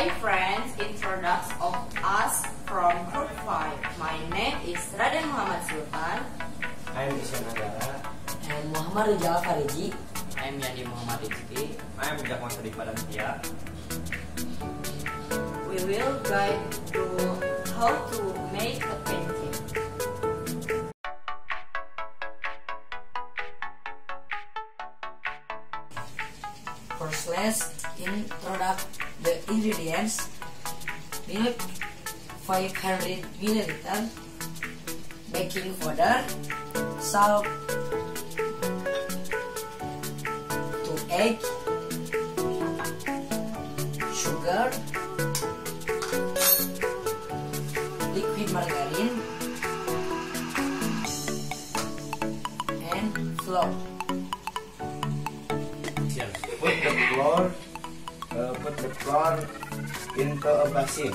Hi friends, introduction of us from Group 5. My name is Raden Muhammad Sultan. I am Isyan Agara. I am Muhammad Rizal Alfarizi. I am Yadi Muhammad Rizki. I am Jakwan Sadiq Padantia. We will guide you how to make a pancake. First, let's introduce the ingredients. Milk 500 ml, baking powder, salt, 2 eggs, sugar, liquid margarine, and flour. Put the flour into a basin.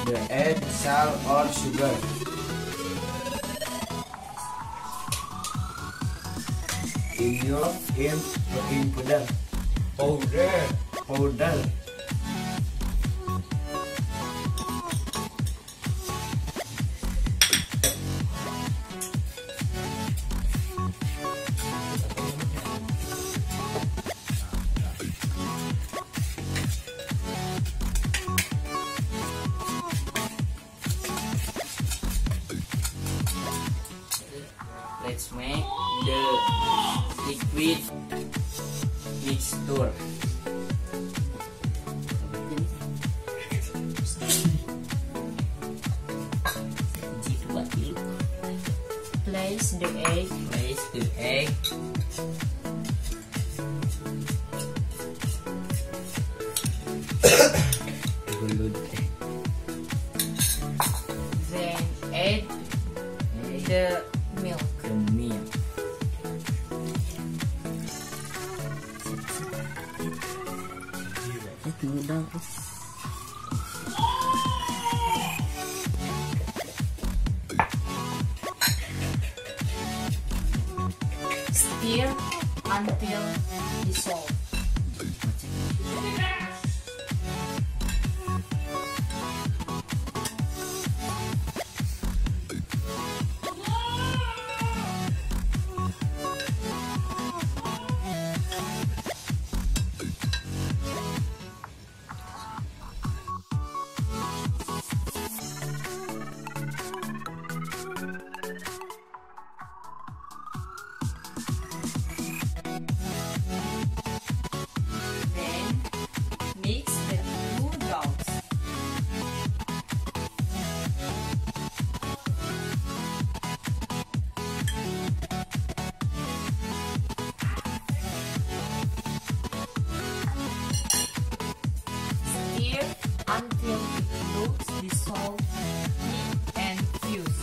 The add salt or sugar. Involve in baking powder. Let's make the liquid mixture. Place the egg. Then add the milk. Stir until dissolved. Mix the two doughs. Stir until it looks dissolved and fused.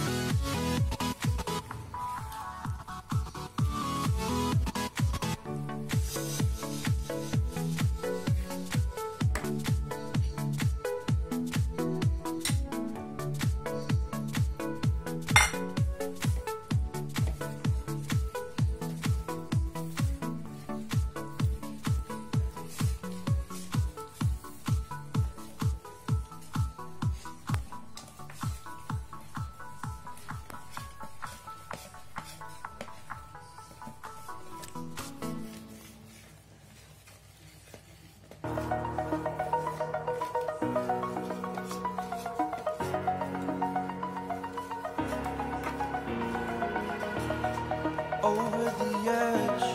Over the edge,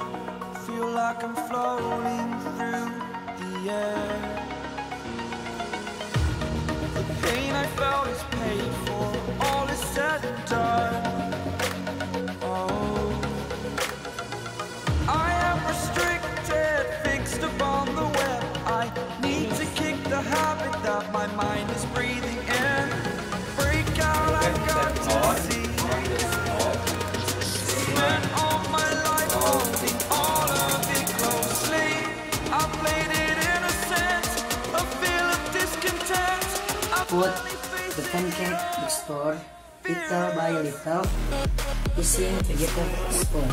feel like I'm floating through the air. The pain I felt is paid for, all is said and done. Oh, I am restricted, fixed upon the web. I need to kick the habit that my mind is breathing in. Break out, I've got to see. Spent all my life holding all of it closely. I played it innocent. texture little by little using vegetable spoon.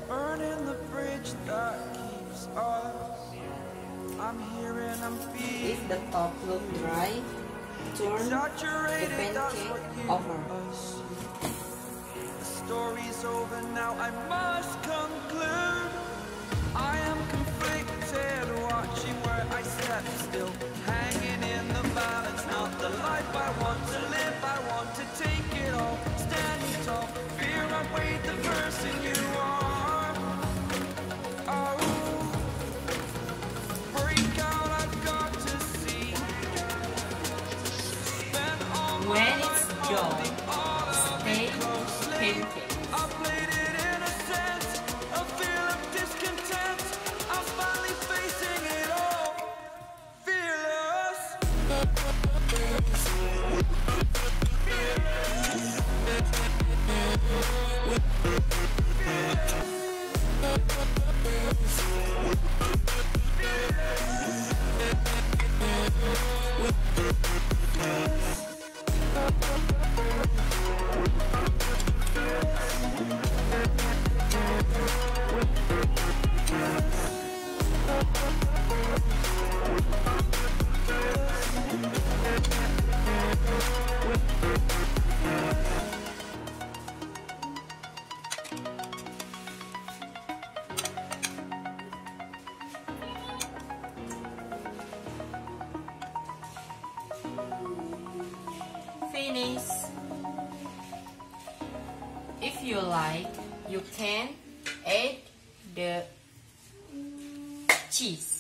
Burning the bridge that keeps us. I'm here and I'm feeling If the top look dry, turn the saturated, that's pancake what you over. us. The story's over now, I must conclude. I am conflicted, watching where I step still, hanging in the balance, not the life I want to live. I want to take it all, standing tall, fear I weighed the person you are. Oh, break out, I've got to see. Spend all my When life it's done, holding all of stay it closely. pancake. I played it in a sense, a feel of discontent. I'm finally facing it all, fearless. Finish. If you like, you can add the cheese.